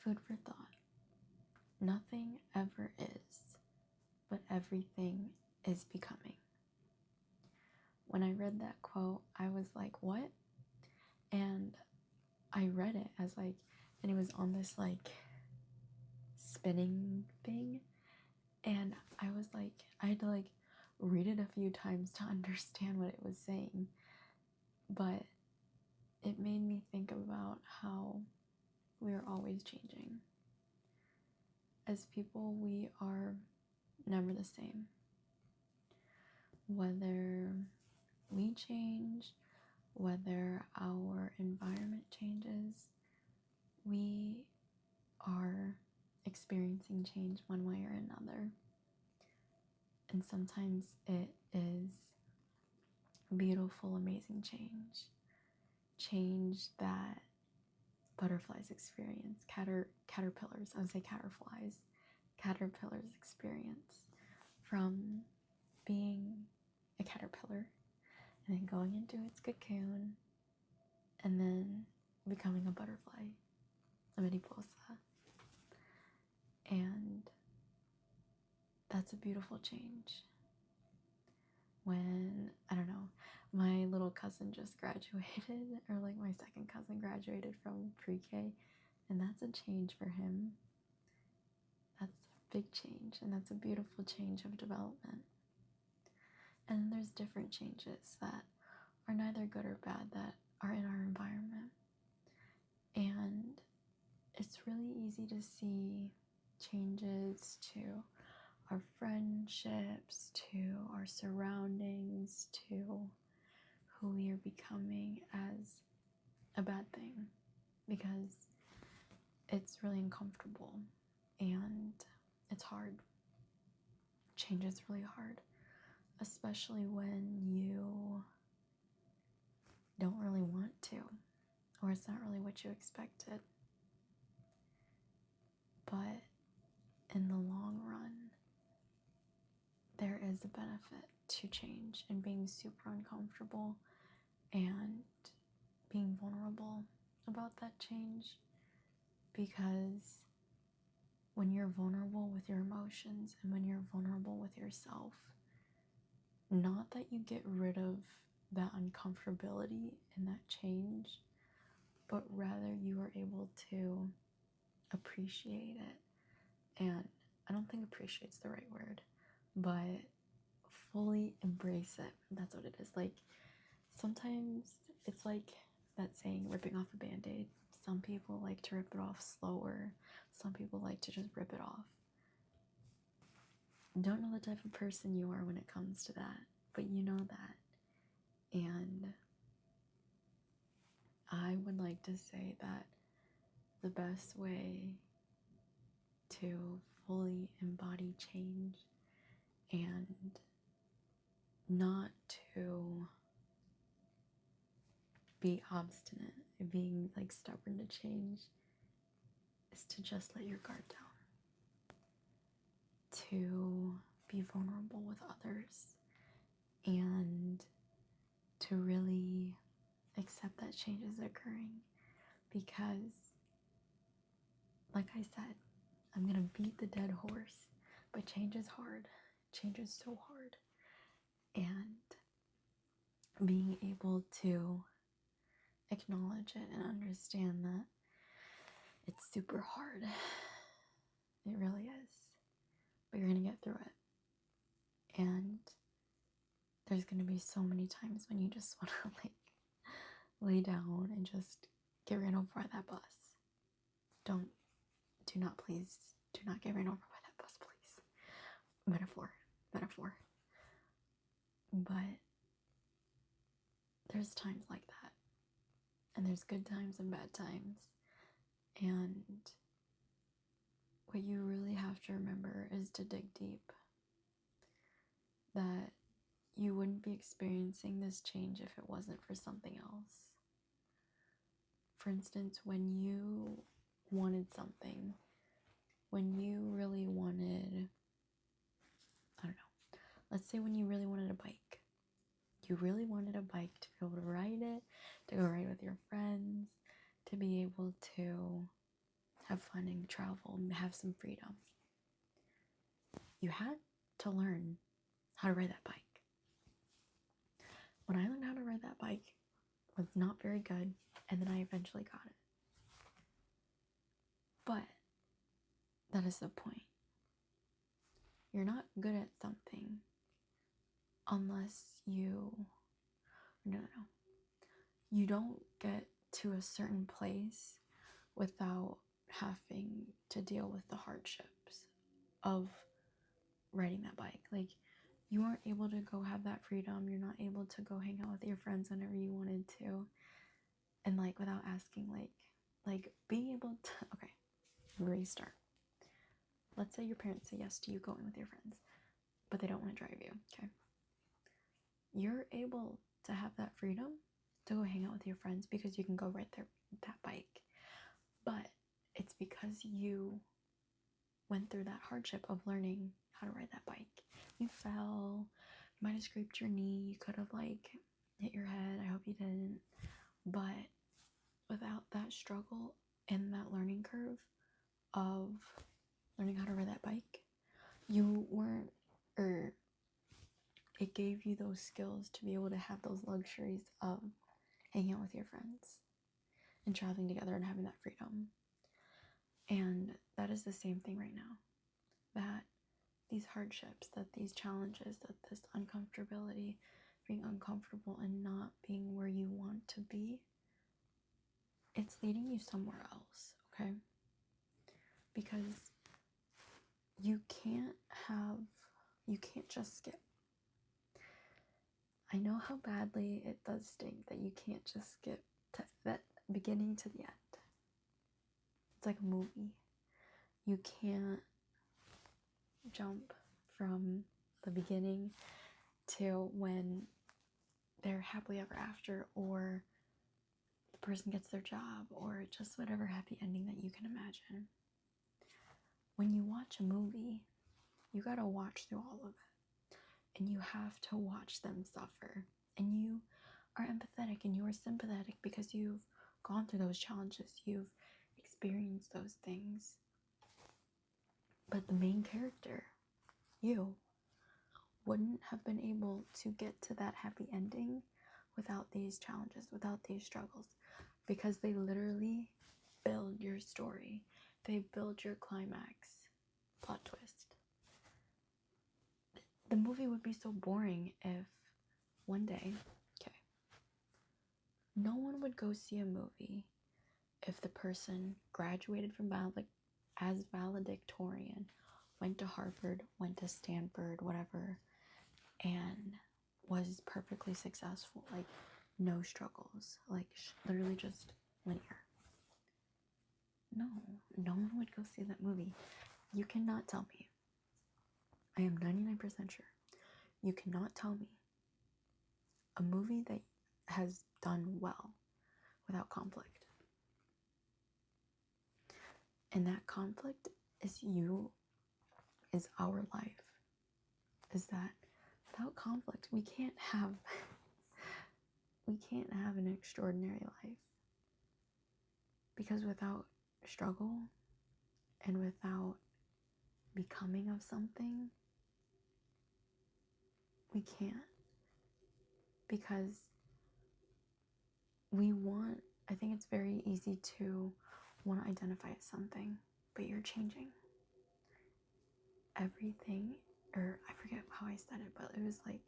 Food for thought. Nothing ever is, but everything is becoming. When I read that quote, I was like, what? And I read it as like, and it was on this like spinning thing. And I was like, I had to like read it a few times to understand what it was saying. But it made me think about how we are always changing. As people, we are never the same. Whether we change, whether our environment changes, we are experiencing change one way or another. And sometimes it is beautiful, amazing change. Change that butterflies experience, caterpillars, I would say caterpillars experience from being a caterpillar and then going into its cocoon and then becoming a butterfly, a mariposa. And that's a beautiful change. When, I don't know, my little cousin just graduated, or like my second cousin graduated from pre-K, and that's a change for him. That's a big change, and that's a beautiful change of development. And there's different changes that are neither good or bad that are in our environment. And it's really easy to see changes to our friendships, to our surroundings, to who we are becoming as a bad thing, because it's really uncomfortable and it's hard. Change is really hard, especially when you don't really want to, or it's not really what you expected. But in the long run, there is a benefit to change and being super uncomfortable and being vulnerable about that change, because when you're vulnerable with your emotions and when you're vulnerable with yourself, not that you get rid of that uncomfortability and that change, but rather you are able to appreciate it. And I don't think appreciate's the right word, but fully embrace it. That's what it is. Like, sometimes it's like that saying, ripping off a band-aid. Some people like to rip it off slower. Some people like to just rip it off. Don't know the type of person you are when it comes to that, but you know that. And I would like to say that the best way to fully embody change and not to be obstinate, being like stubborn to change, is to just let your guard down, to be vulnerable with others, and to really accept that change is occurring. Because, like I said, I'm gonna beat the dead horse, but change is hard. Change is so hard. And being able to acknowledge it and understand that it's super hard. It really is. But you're gonna get through it. And there's gonna be so many times when you just wanna like lay down and just get ran over by that bus. Do not get ran over by that bus, please. Metaphor. But there's times like that. And there's good times and bad times. And what you really have to remember is to dig deep. That you wouldn't be experiencing this change if it wasn't for something else. For instance, when you wanted something, when you really wanted, I don't know, let's say when you really wanted a bike. You really wanted a bike to be able to ride it, to go ride with your friends, to be able to have fun and travel and have some freedom. You had to learn how to ride that bike. When I learned how to ride that bike, it was not very good, and then I eventually got it. But that is the point. You're not good at something unless you... No. You don't get to a certain place without having to deal with the hardships of riding that bike. Like, you aren't able to go have that freedom. You're not able to go hang out with your friends whenever you wanted to. And like, without asking, like being able to... Okay, restart. Let's say your parents say yes to you going with your friends, but they don't want to drive you, okay? You're able to have that freedom to go hang out with your friends because you can go ride that bike. But it's because you went through that hardship of learning how to ride that bike. You fell, you might have scraped your knee, you could have like hit your head. I hope you didn't. But without that struggle and that learning curve of learning how to ride that bike, you weren't, or it gave you those skills to be able to have those luxuries of hanging out with your friends and traveling together and having that freedom. And that is the same thing right now. That these hardships, that these challenges, that this uncomfortability, being uncomfortable and not being where you want to be, it's leading you somewhere else, okay? Because you can't just skip. I know how badly it does sting that you can't just skip to that beginning to the end. It's like a movie. You can't jump from the beginning to when they're happily ever after, or the person gets their job, or just whatever happy ending that you can imagine. When you watch a movie, you gotta watch through all of it. And you have to watch them suffer. And you are empathetic and you are sympathetic because you've gone through those challenges. You've experienced those things. But the main character, you, wouldn't have been able to get to that happy ending without these challenges, without these struggles, because they literally build your story. They build your climax. Plot twist. The movie would be so boring if one day, no one would go see a movie if the person graduated from as valedictorian, went to Harvard, went to Stanford, whatever, and was perfectly successful, like no struggles, like literally just linear. No one would go see that movie. You cannot tell me, I am 99% sure, you cannot tell me a movie that has done well without conflict. And that conflict is our life. Is that without conflict, we can't have an extraordinary life. Because without struggle and without becoming of something, we can't. Because I think it's very easy to want to identify as something, but you're changing. Everything, or I forget how I said it, but it was like,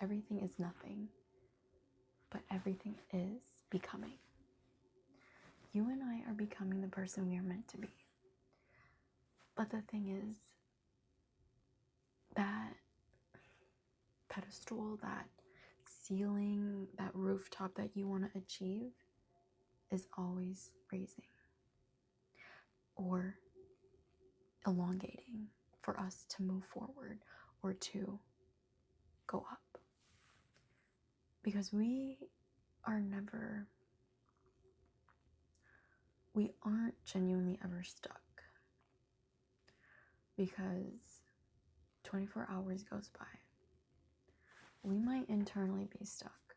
everything is nothing, but everything is becoming. You and I are becoming the person we are meant to be. But the thing is, that pedestal, that ceiling, that rooftop that you want to achieve is always raising or elongating for us to move forward or to go up. Because we aren't genuinely ever stuck. Because 24 hours goes by. We might internally be stuck,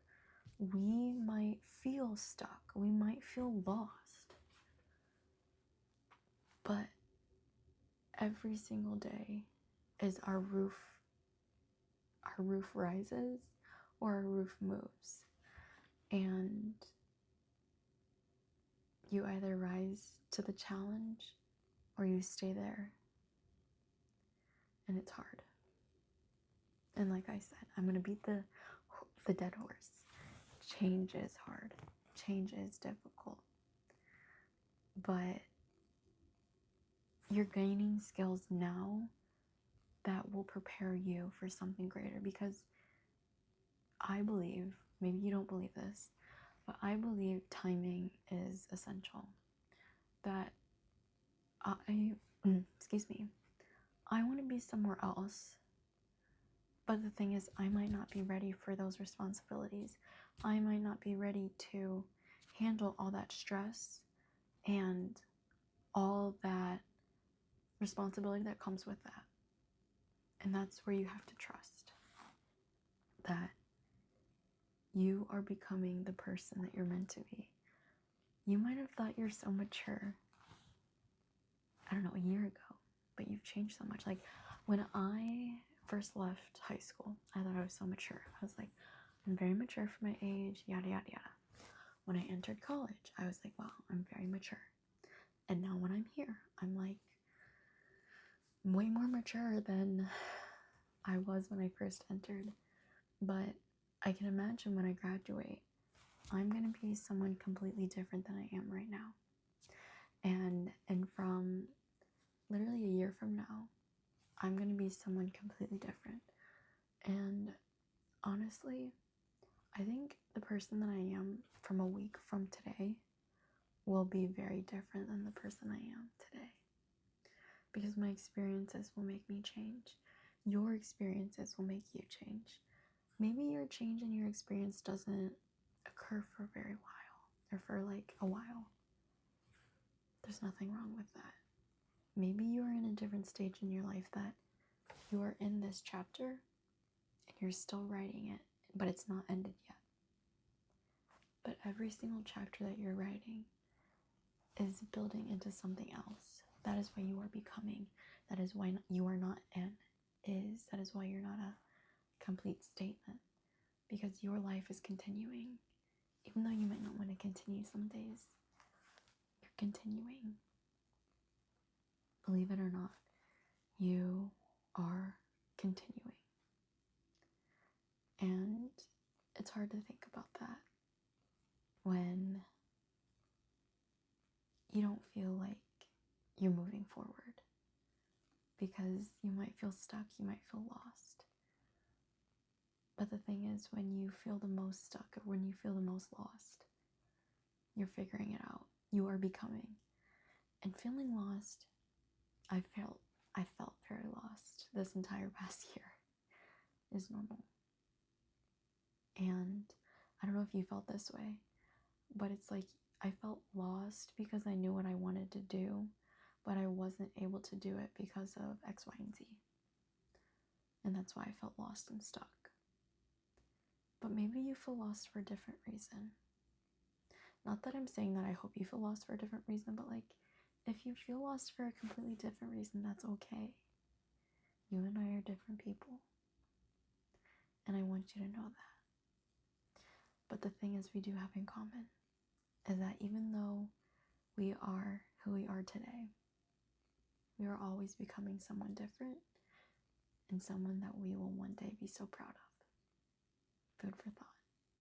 we might feel stuck, we might feel lost, but every single day is our roof rises or our roof moves. And you either rise to the challenge or you stay there. And it's hard. And like I said, I'm going to beat the dead horse. Change is hard. Change is difficult. But you're gaining skills now that will prepare you for something greater. Because I believe, maybe you don't believe this, but I believe timing is essential. That I want to be somewhere else. But the thing is, I might not be ready for those responsibilities. I might not be ready to handle all that stress and all that responsibility that comes with that. And that's where you have to trust that you are becoming the person that you're meant to be. You might have thought you're so mature, I don't know, a year ago, but you've changed so much. Like when I first left high school, I thought I was so mature. I was like, I'm very mature for my age, yada, yada, yada. When I entered college, I was like, wow, I'm very mature. And now when I'm here, I'm like way more mature than I was when I first entered. But I can imagine when I graduate, I'm going to be someone completely different than I am right now. And from literally a year from now, I'm going to be someone completely different. And honestly, I think the person that I am from a week from today will be very different than the person I am today. Because my experiences will make me change. Your experiences will make you change. Maybe your change in your experience doesn't occur for a very while, or for like a while. There's nothing wrong with that. Maybe you're in a different stage in your life that you are in this chapter and you're still writing it, but it's not ended yet. But every single chapter that you're writing is building into something else. That is why you are becoming. That is why you are not an is. That is why you're not a complete statement. Because your life is continuing. Even though you might not want to continue some days, you're continuing. Believe it or not, you are continuing. And it's hard to think about that when you don't feel like you're moving forward, because you might feel stuck, you might feel lost. But the thing is, when you feel the most stuck or when you feel the most lost, you're figuring it out. You are becoming. And feeling lost, I felt very lost this entire past year, is normal. And I don't know if you felt this way, but it's like I felt lost because I knew what I wanted to do, but I wasn't able to do it because of X, Y, and Z. And that's why I felt lost and stuck. But maybe you feel lost for a different reason. Not that I'm saying that I hope you feel lost for a different reason, but like, if you feel lost for a completely different reason, that's okay. You and I are different people. And I want you to know that. But the thing is, we do have in common is that even though we are who we are today, we are always becoming someone different and someone that we will one day be so proud of. Food for thought.